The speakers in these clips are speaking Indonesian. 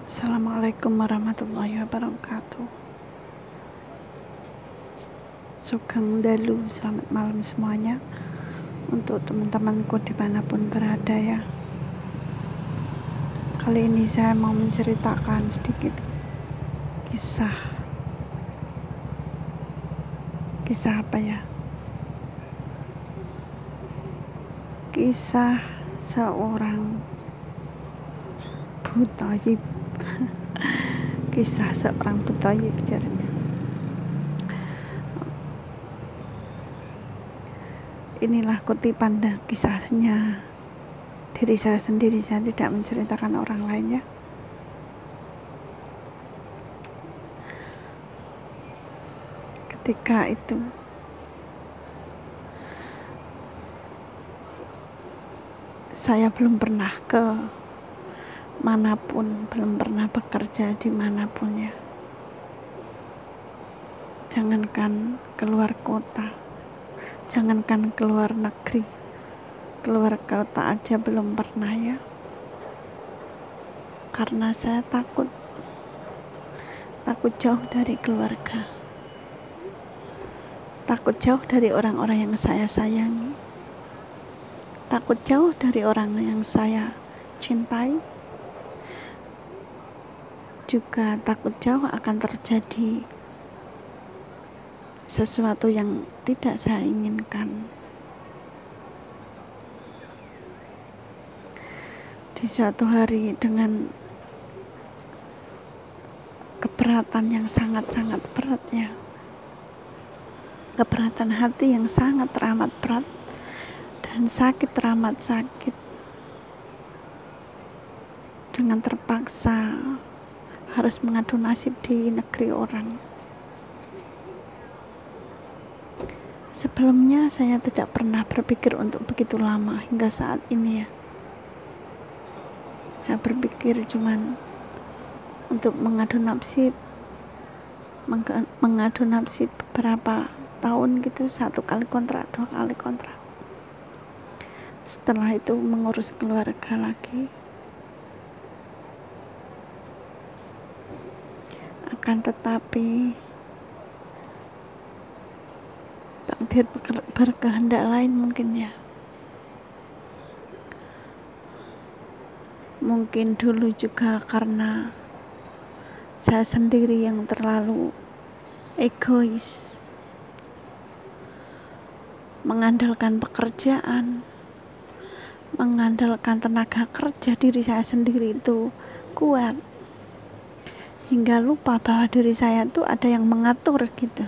Assalamualaikum warahmatullahi wabarakatuh. Sugeng Dalu, selamat malam semuanya. Untuk teman-temanku dimanapun berada ya. Kali ini saya mau menceritakan sedikit kisah apa ya? Kisah seorang Buthayyib. Kisah seorang Buthayyib jarnya. Inilah kutipan dan kisahnya diri saya sendiri, saya tidak menceritakan orang lain ya. Ketika itu saya belum pernah ke manapun, belum pernah bekerja dimanapun ya. Jangankan keluar kota, jangankan keluar negeri, keluar kota aja belum pernah ya. Karena saya takut jauh dari keluarga, takut jauh dari orang-orang yang saya sayangi, takut jauh dari orang yang saya cintai, juga takut jauh akan terjadi sesuatu yang tidak saya inginkan. Di suatu hari dengan keberatan yang sangat-sangat berat ya, keberatan hati yang sangat teramat berat dan sakit teramat sakit, dengan terpaksa harus mengadu nasib di negeri orang. Sebelumnya saya tidak pernah berpikir untuk begitu lama hingga saat ini ya. Saya berpikir cuman untuk mengadu nasib beberapa tahun gitu, 1 kali kontrak, 2 kali kontrak. Setelah itu mengurus keluarga lagi. Akan tetapi takdir berkehendak lain mungkin ya. Mungkin dulu juga karena saya sendiri yang terlalu egois, mengandalkan pekerjaan, mengandalkan tenaga kerja diri saya sendiri itu kuat, hingga lupa bahwa diri saya itu ada yang mengatur gitu.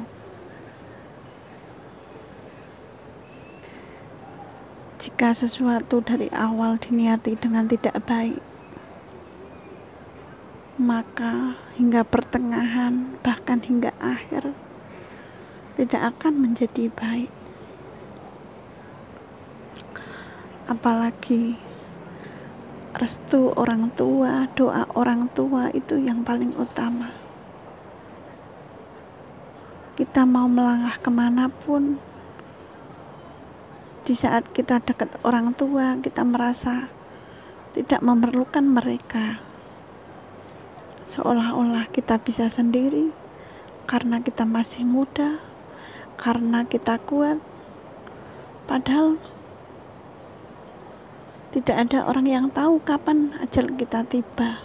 Jika sesuatu dari awal diniati dengan tidak baik, maka hingga pertengahan bahkan hingga akhir tidak akan menjadi baik. Apalagi restu orang tua, doa orang tua itu yang paling utama. Kita mau melangkah kemanapun, di saat kita dekat orang tua, kita merasa tidak memerlukan mereka. Seolah-olah kita bisa sendiri karena kita masih muda, karena kita kuat. Padahal tidak ada orang yang tahu kapan ajal kita tiba.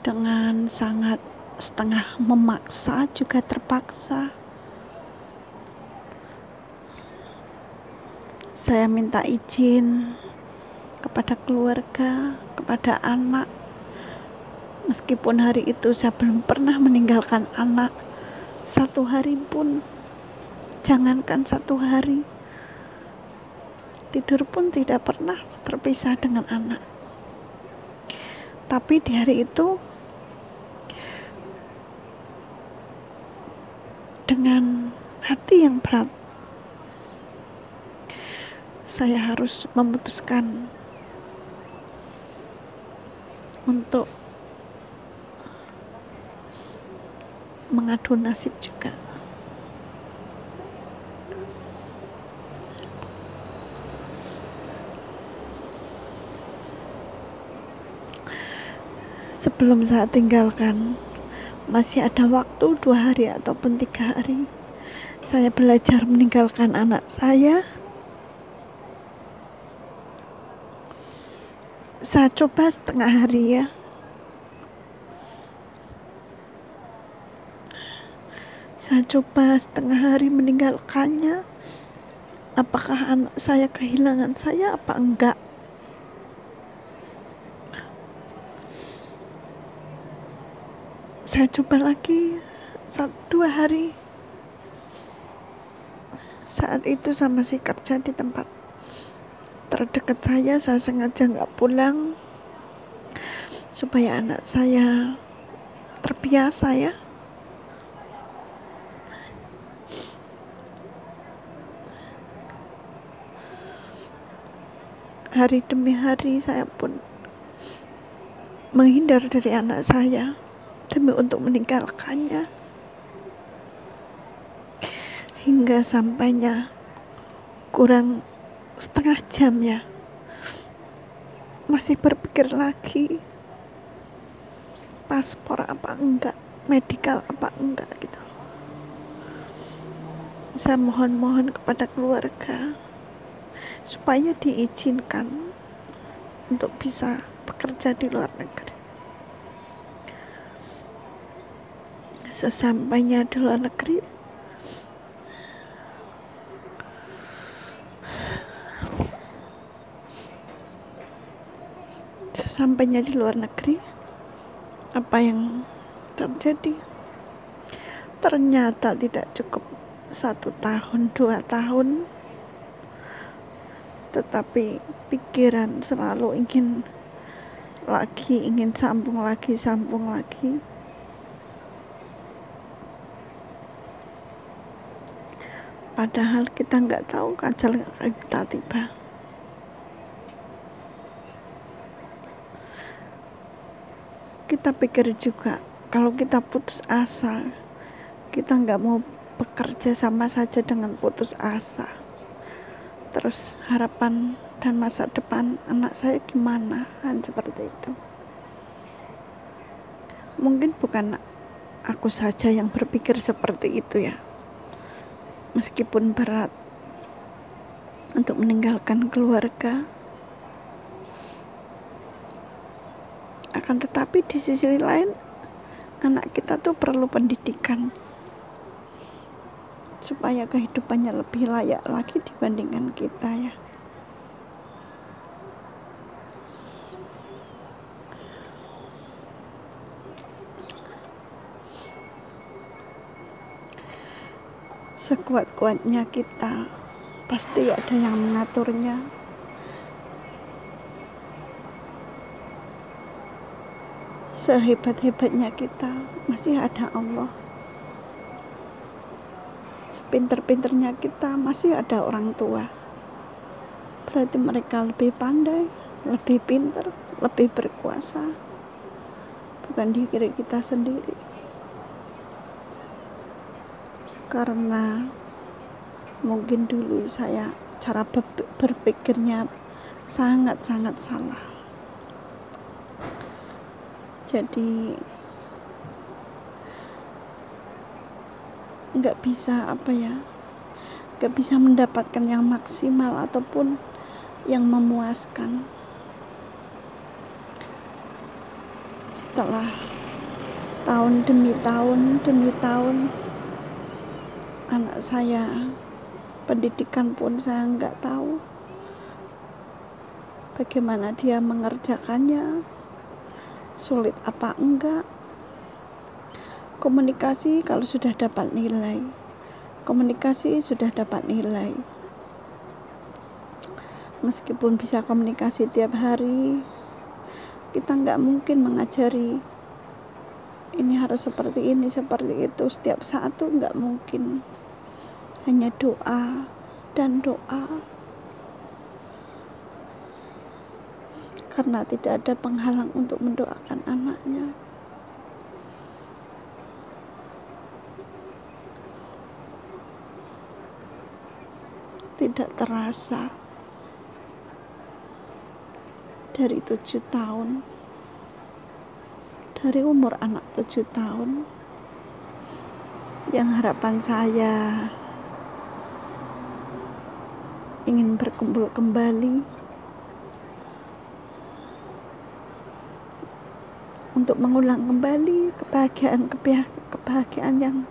Dengan sangat setengah memaksa juga terpaksa, saya minta izin kepada keluarga, kepada anak. Meskipun hari itu saya belum pernah meninggalkan anak 1 hari pun, jangankan 1 hari, tidur pun tidak pernah terpisah dengan anak. Tapi di hari itu dengan hati yang berat, saya harus memutuskan untuk mengadu nasib juga. Sebelum saya tinggalkan, masih ada waktu 2 hari ataupun 3 hari. Saya belajar meninggalkan anak saya. Saya coba setengah hari ya. Saya coba setengah hari meninggalkannya. Apakah anak saya kehilangan saya apa enggak? Saya coba lagi 1-2 hari. Saat itu saya masih kerja di tempat terdekat saya sengaja nggak pulang supaya anak saya terbiasa ya. Hari demi hari saya pun menghindar dari anak saya demi untuk meninggalkannya, hingga sampainya kurang setengah jam ya, masih berpikir lagi paspor apa enggak, medikal apa enggak gitu. Saya mohon kepada keluarga supaya diizinkan untuk bisa bekerja di luar negeri. Sesampainya di luar negeri, apa yang terjadi? Ternyata tidak cukup 1 tahun, 2 tahun, tetapi pikiran selalu ingin sambung lagi. Padahal kita nggak tahu ajal kita tiba. Kita pikir juga kalau kita putus asa, kita nggak mau bekerja, sama saja dengan putus asa. Terus harapan dan masa depan anak saya gimana, kan seperti itu. Mungkin bukan aku saja yang berpikir seperti itu ya, meskipun berat untuk meninggalkan keluarga, akan tetapi di sisi lain anak kita tuh perlu pendidikan supaya kehidupannya lebih layak lagi dibandingkan kita ya. Sekuat-kuatnya kita pasti ada yang mengaturnya. Sehebat-hebatnya kita masih ada Allah. Sepinter-pinternya kita masih ada orang tua. Berarti mereka lebih pandai, lebih pintar, lebih berkuasa. Bukan diri kita sendiri. Karena mungkin dulu saya cara berpikirnya sangat-sangat salah. Jadi nggak bisa mendapatkan yang maksimal ataupun yang memuaskan. Setelah tahun demi tahun anak saya pendidikan pun saya nggak tahu bagaimana dia mengerjakannya, sulit apa enggak. Komunikasi kalau sudah dapat nilai, meskipun bisa komunikasi tiap hari, kita nggak mungkin mengajari ini harus seperti ini, seperti itu setiap saat tuh nggak mungkin. Hanya doa dan doa, karena tidak ada penghalang untuk mendoakan anaknya. Tidak terasa dari 7 tahun dari umur anak 7 tahun, yang harapan saya ingin berkumpul kembali untuk mengulang kembali kebahagiaan yang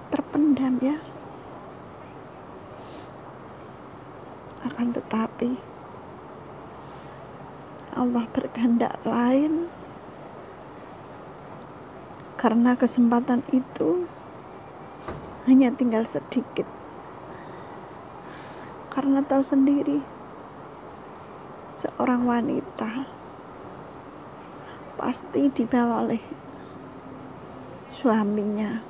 terpendam ya. Akan tetapi Allah berkehendak lain, karena kesempatan itu hanya tinggal sedikit. Karena tahu sendiri, seorang wanita pasti dibawa oleh suaminya